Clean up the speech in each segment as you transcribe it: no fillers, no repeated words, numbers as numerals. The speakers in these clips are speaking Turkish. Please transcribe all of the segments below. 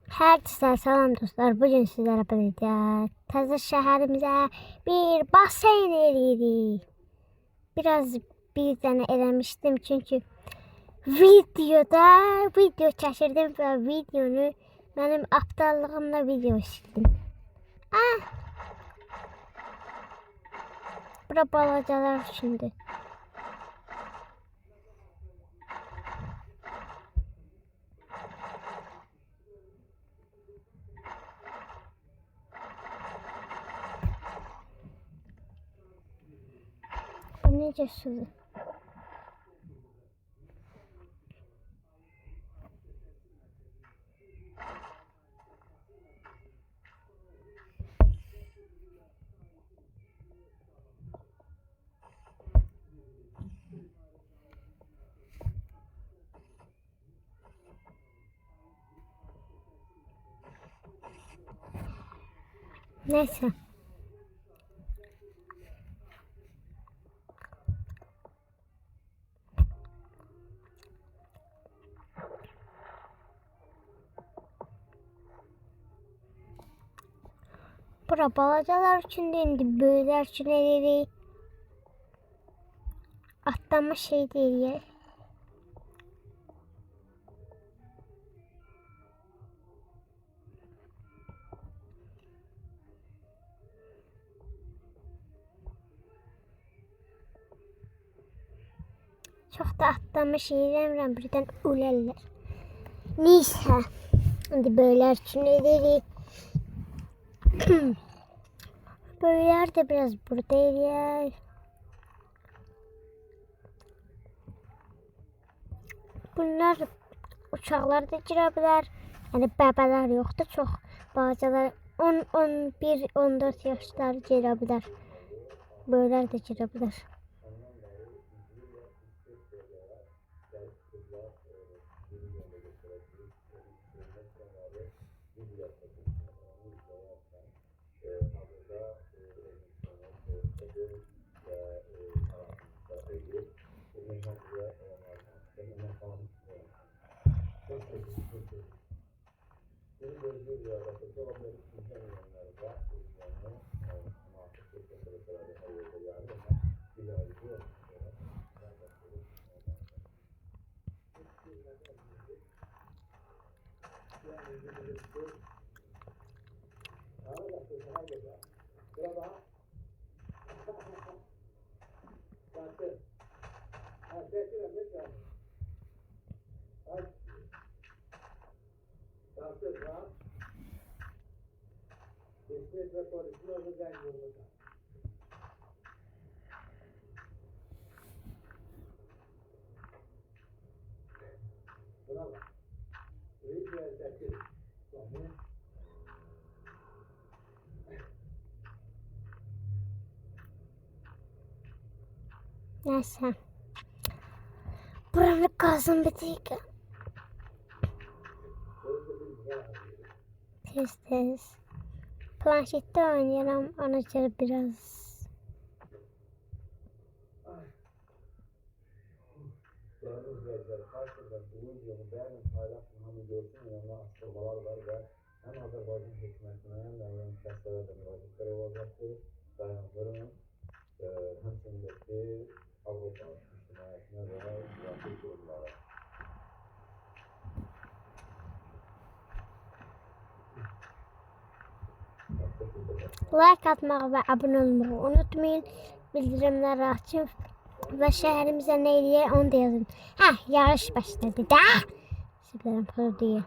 Herkese selam dostlar. Bugün sizlere birlikte təzə şəhərimizə bir basen eləyirik. Biraz bir dənə eləmişdim çünkü video çəkirdim və videonu benim aptallığımla video çəkdim. Bura balacalar üçündür. Bu necə sudur? Neyse. Bura balacalar üçün də indi böyüklər üçün eləyirik. Atlama şey deyil. Çox da atlama şey eləmirəm, birdən ölərlər. Neyse. Şimdi böyüklər üçün eləyirik. Böyüklər də biraz burada eləyək. Bunlar uşaqlar da girə bilər. Yəni bəbələr yoxdur, çox balacalar 10, 11, 14 yaşları girə bilər. Böyüklər də girə bilər. Neyse. Buranı kazın bir dakika. Tez. Planşette oynayalım. Ona göre biraz. Hem Azerbaycan hükümetine hem de yeni şahslara da müracaatlar olacaktır. Dayanıklarının hemşirindeki Avrupa İçtimaiyetine ve siyasi kurumlara. Like atmayı ve abone olmayı unutmayın. Bildirimleri açın ve şehrimize ne diye onu da yazın. Yarış başladı da. Süperim pro diye.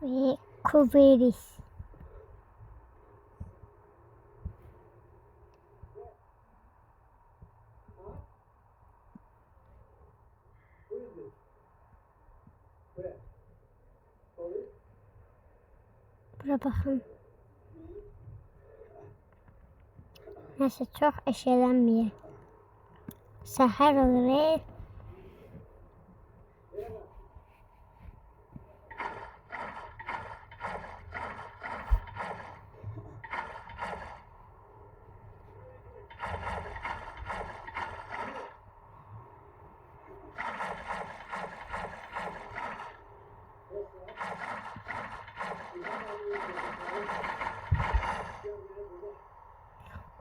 ve Kuveris. Bura baxın. Nəsə çox eşələnməyə. Səhər olur.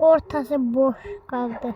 Ortası boş qaldı.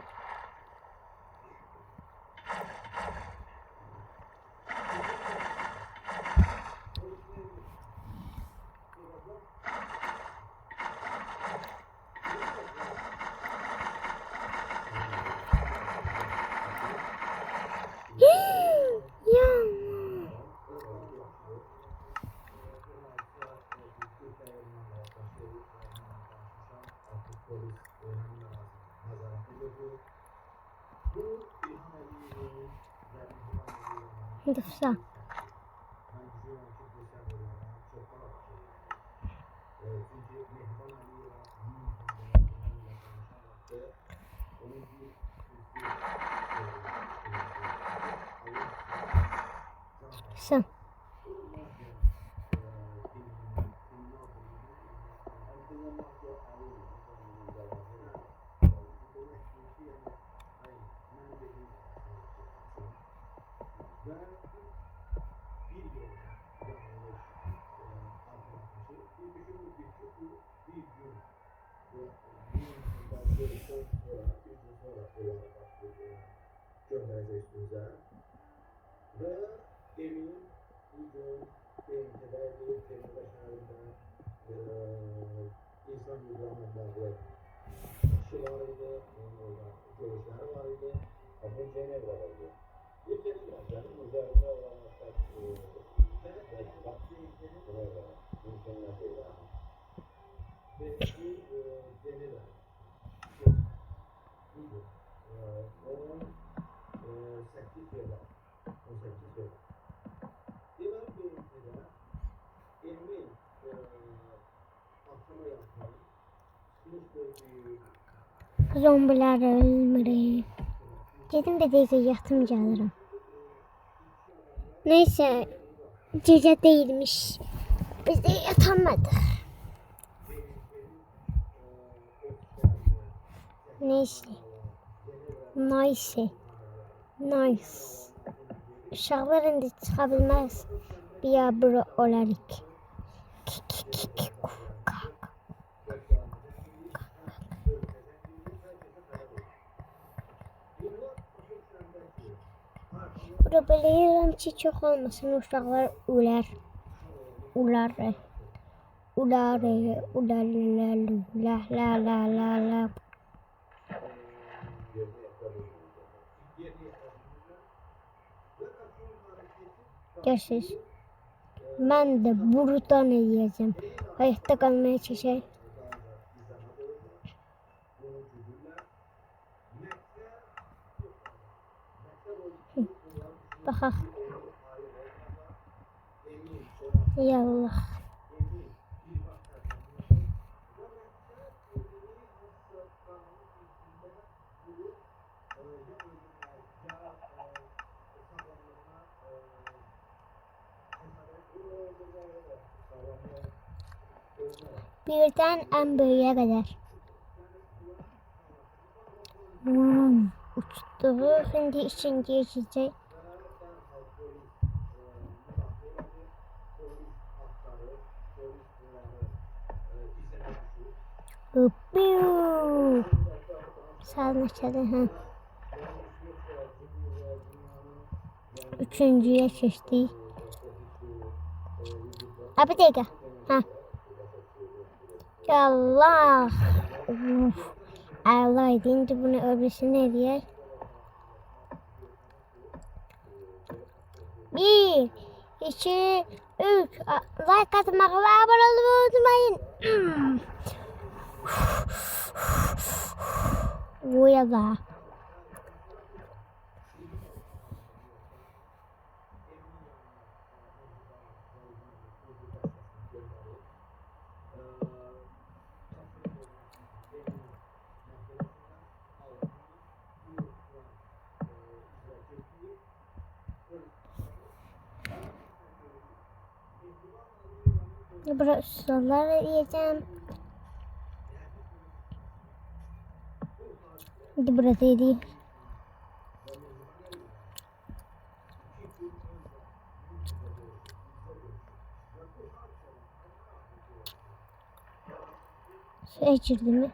Lütfen. Sen. Ve evin bugün benimkideydi, Teşekkür insan uygulamaları işi var idi, orada görüşleri var idi. Ama Cenevre'deydi. Bir kez var, canım üzerinde olan vakti burada, mümkünler değil. Ve Cenevre. Onun 8 yılı. 18 yıl. Divan bölümünde ilmin akşama yapmayı sınıf bölümü Zombiler ölmür. Gedim de deyəcək yatım gəlirəm. Neyse, gecə değilmiş. Biz de yatamadık. Neyse. Nice. Uşaqlar indi çıxa bilməz. Biabır olarıq. Bura bilirəm ki, çox olmasın, uşaqlar ular. La. Görüşürüz. Mən də buradan eləyəcəm. Hayatta qalmaya çəkək. Baxaq. Yallah. Birden en büyüğe kadar. Uçtuk. Şimdi ikinciye geçecek. Sağına çalın. Üçüncüye geçtik. Bir dakika. Ha. Allah. Allah deyince bunu öbürsüne diye. 1, 2, Like atmağı ve abone olmayı unutmayın. Bu ya da. Burası sorular yiyeceğim. Şimdi burada yedi. Su içirdi mi?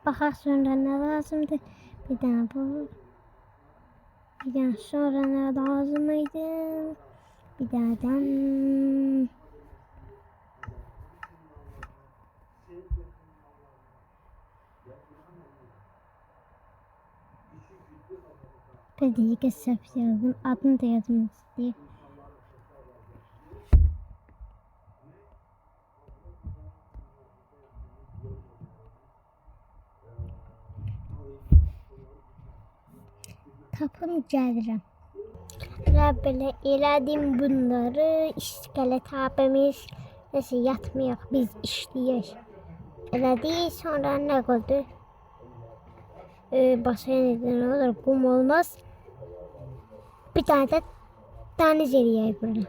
Bakar sonra ne lazımdı? Bir tane bu. Bir tane sonra ne lazımıydı? Bir tane bir dakika sep yazdım. Adını da yazmak istiyor. Tapım gelirim. Böyle elədim bunları. İskelet abimiz nasıl yatmıyor, biz işləyək. Elədik, sonra ne oldu? Basen ne olur, kum olmaz. Bir tane de deniz eləyək böyle.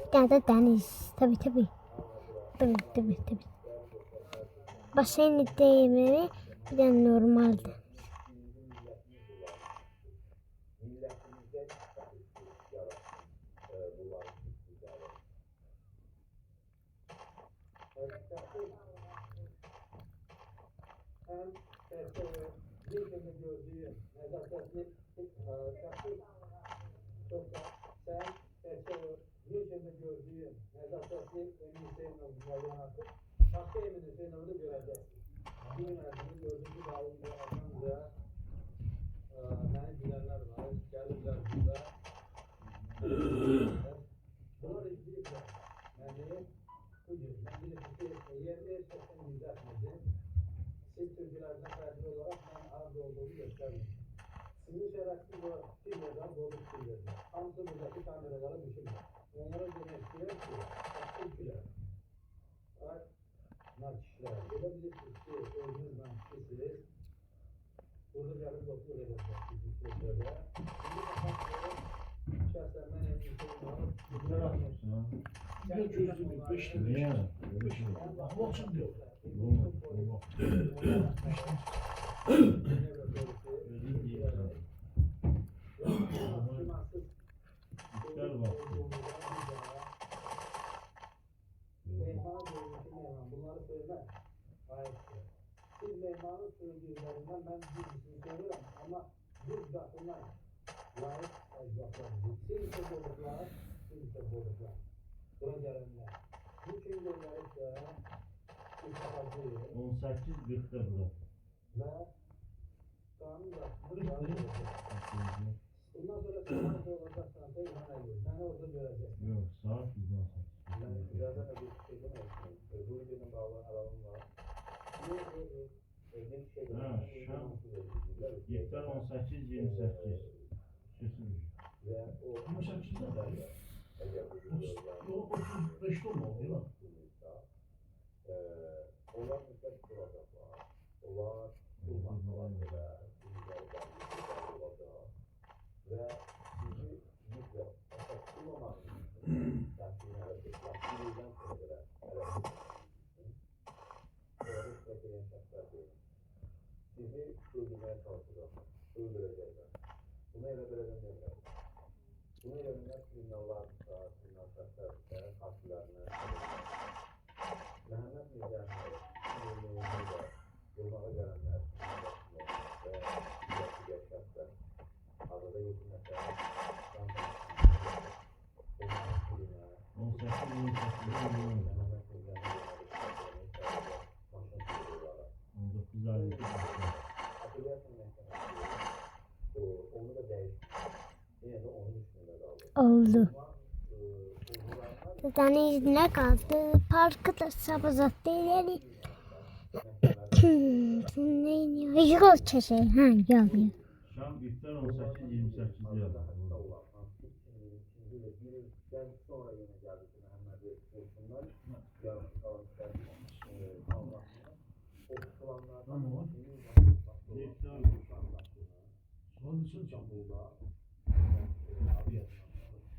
Bir tane de deniz. Tabii. Tabii. Basen değil mi? Bir de normaldi. Siz Türklerden farklı olarak ben az olduğunu gösterdim. Sizin şerefsiz o filmlerden dolu filmlerden. Hamsı buradaki kameralara düşünme. Onlara demek istiyor ki, Türkler, nakişler, olabilirsiniz ki özünüz nakişsiniz. Burada gelip doktor edeceksiniz Türkler'de. Şimdi bakın, şahsen ben en iyi şeyim var. Ne yapıyorsun ha? Ne çözdü bir beşli niye? Allah olsun diyor. Allah. İster bak. Bunları söylemez. Siz meyhanın sözcüğüllerinden ben birisini söylüyorum ama biz zatından layık ecdatlarımız. Siz ise boğuluklar. Buna gelenler. Bütün yollar ise İstihacı 18.40'da burası. ve kanun yaptığını bundan sonra sınavda olacaksan da iman ediyor. Ben orada göreceğim. Yok, saat bizden saat. Ben birazdan da bir şey demedim. Bu ülkenin bağlı alanım var. Yok. Bir şey Ha, Şam. İftar 18.28. Süsürüş. ve o 28'de. 5 olmalı değil mi? Onlar müsait kuracaklar. Onlar kurmaklar ve olacak. Ve bizi yüzle kurmamak için yani hareketler birden sonra bekleyen şartlar değil. Sizi öldürmeye çalışacaklar. Öldürecekler. Buna ele verebilirler. Buna yönelik kriminallar, kriminal şartlar, katillerine Mehmet Mizanları, yolmağa gelenler, ve diğer şartlar, adada yetinmekler, onu da değişti. Yine de onun üstünde kaldı. Oldu. Zaten ne kaldı? Parkı da sabazat değil. Ne yol çeşe. Ha yol. Şam iftar 18-28 yazdı. Ben sonra yine geldi Mehmet'i kursunlar. Yarın kalanlar o kılanlardan Tamam.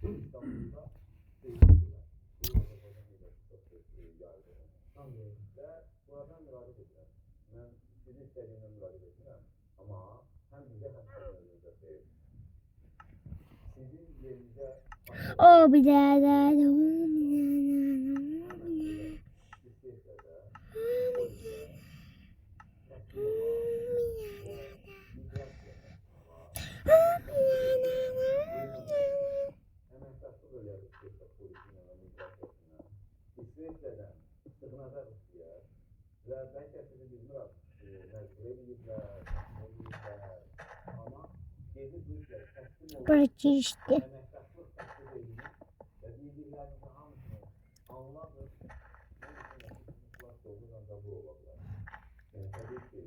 İstanbul'da buradan müracaat ettiler. Ben sizi istediğimden müracaat etmirəm. Ama hem bize hem kendinize değil. Sizin yerinize O bir daha. İsveç'ten sığınacak istiyor ve belki sizi bilmiyorum mecbur edilirler, ama gezi duyuşlar teslim olur. Burası işte. Emektaşlık teslim edilir ve birbirlerinin hamısını anladır. Ne için kutlular olduğundan da bu olabilir. Yani tabii ki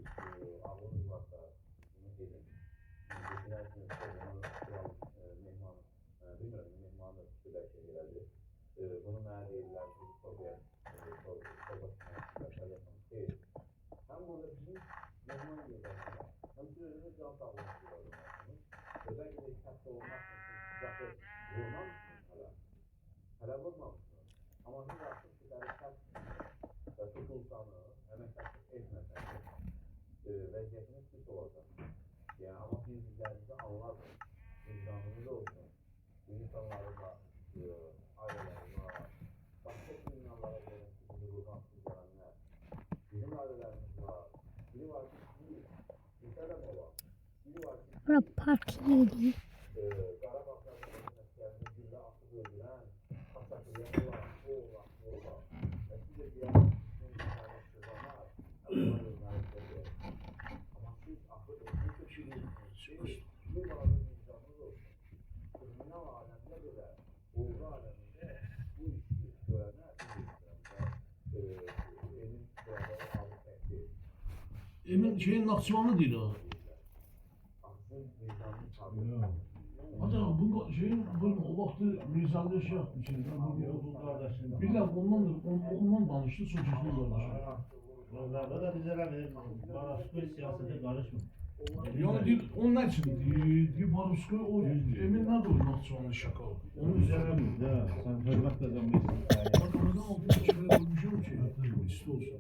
ağırlık varsa bunu gelin. Geçilersiniz bunu kuralım mehman, bilmiyorum mehmanı süper şeylerdir. Bunu meğer değiller, soruya değil. Hem burada bizim mehman gözlemler, hem sürede can sağlamak zorundasınız. Özellikle de kaçta olmak için sıcakı vurmamışsınız hala vurmamışsınız. Ama siz artık sizleri ve tutulsanı, emektaşlık etmeseniz vəziyyətiniz pis olacaq. Yani ama bizlerinizi anlarsınız, vicdanınız olsun. Bu insanları da ailelerine, başka kriminallara göre sizi buradan sürdürenler, bizim ailelerimiz var. Biri var ki İsa'dan olan, biri var ki Burası park yeri. Qarabağ'da mesələrini güllə atıb öldürən, Xaçatürk'ün olan, o olan, o olan. Və sizə deyən, sizin insanlar sızanlar, bunlar özləri söylüyor. Ama siz akıl etmişsiniz, bir bazı vicdanınız olsun. Kriminal alemde bile, olgu aleminde bu işi görenler emin burada alıp ettiği. Emin şeyin Nakçıvanlı değil o. Aksın vicdanını tabi. Hatta bu şeyin o vakti Mirza'da şey yapmış. Bir de ondan danıştı Soçuşlu kardeşim. Yollarda da bize verir. Barasko siyasete karışmıyor. Yani değil, onun için değil, Barusko o Emin nerede o Nakçıvanlı şaka? Onun üzerine Güzel ya. Sen hürmetle dönmüşsün. Bakalım altı kişiyle konuşuyorum ki. İşte olsun.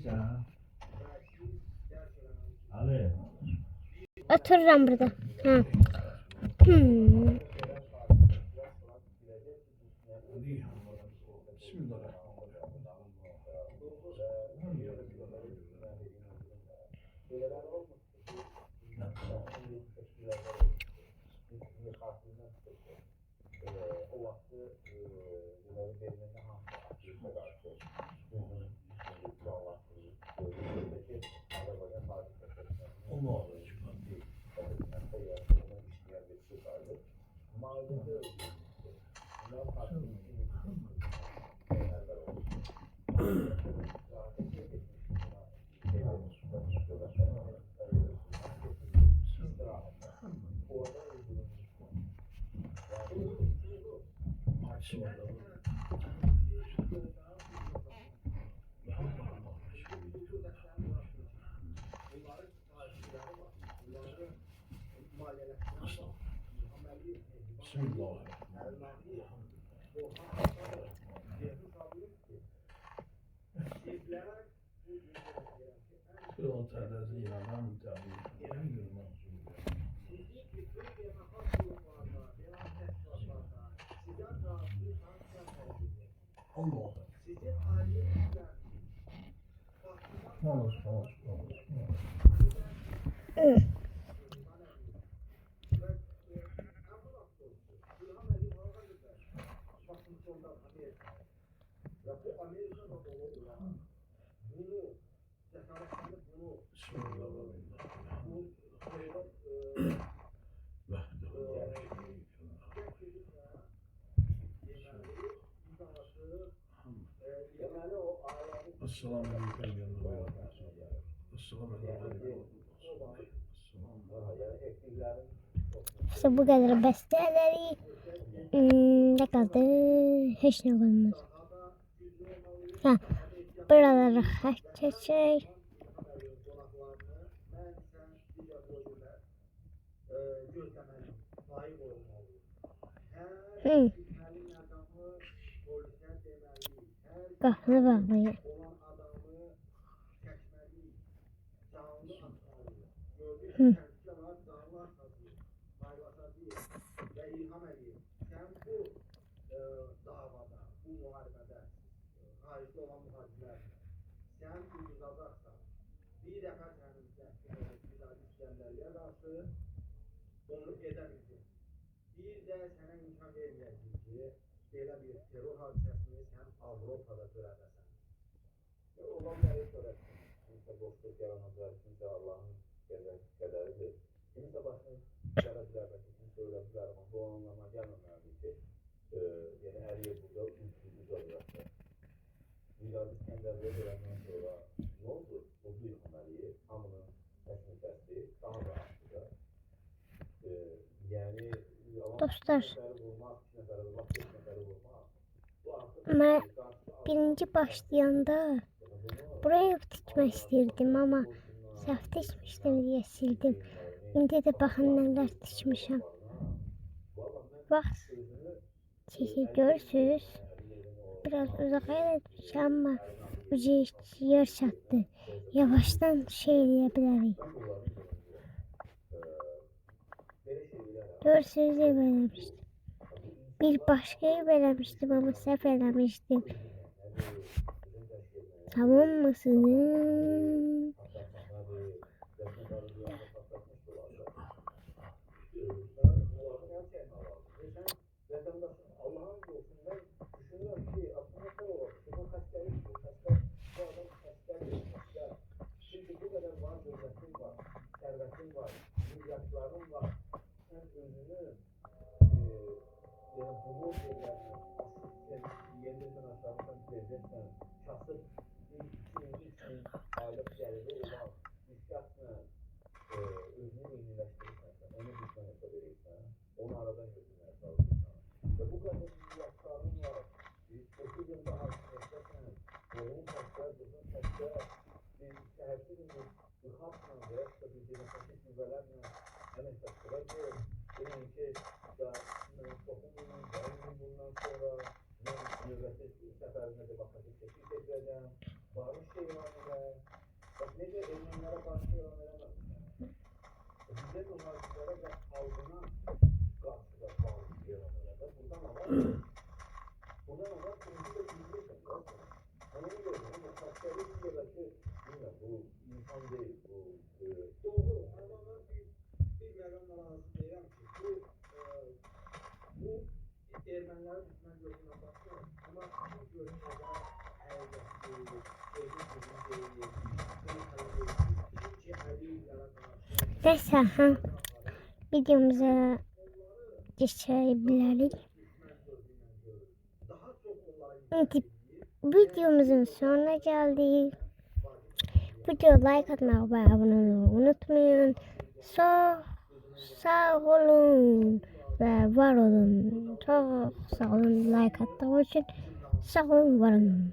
bilirsən. Ali. Otururam burada. Ha. Hmm. Assalamu alaikum. Assalamu alaikum. İşte bu kadar besteleri. Ne kaldı? Hiç ne kalmadı. Ha, buraları haç çeçek. Qapını bağlayır. Onu edemeyecek. Bir de sana imkan vermeyecek ki belə bir terör hadisəsini sən Avropada törədəsən. Olan bəri törətsin. Kimsə boşluq yaranacaq, kimsə Allahın qədəridir. Kimsə başını gələ bilər, kimsə ölə bilər, amma bu anlama gəlməməlidir ki, yəni hər yer burada ünsüzlük olacaqdır. Milad İskəndərliyə görəndən sonra nə oldu? O bir əməliyi, hamının təsnifəsi daha da artacaq. Dostlar, ben birinci başlayanda burayı tikmek istedim ama səhv tikmişdim diye sildim. İndi de baxın nələr tikmişəm. Bax, sizi görürsünüz. Biraz uzağa etmişəm ama ucu yer çatdı. Yavaştan şey eləyə Görürsünüz eləmişdim. Bir başka eləmişdim ama səhv eləmişdim. Tamam mısınız? Onu aradan götürmeye çalışırsan. Ve bu kadar yaşlarım var. 30 yılda hakimiyettesin. Oğlum kaçlar, kızım kaçlar. Bir şehirsiz bir halkla veya da bir demokratik nüvelerle emektaşlara ki bunun ki ya toplum bundan sonra növbəti səfərinə də baxacaq təşkil edəcəm. Varmış şey var elə. Bax, necə ermənilərə qarşı olan eləməmişlər. Bizə mühacirlərə və xalqına qarşı da bağlı yaranırlar. Buradan alar. Buradan alar, çünki də bilmirsən. Ona görə də, xaskəli deyirlər ki, bilmirəm, bu insan deyil, bu doğru. Amma mən bir məqamla razı deyirəm ki, bu ermənilərin düşmən gözünə baxır. Amma bu gözünə həqiqət deyil, Neyse, ha. Videomuza geçebiliriz. Videomuzun sonuna geldik. Videoya like atmayı ve abone olmayı unutmayın. Sağ olun ve var olun. Çok sağ olun like attığınız için. Sağ olun, var olun.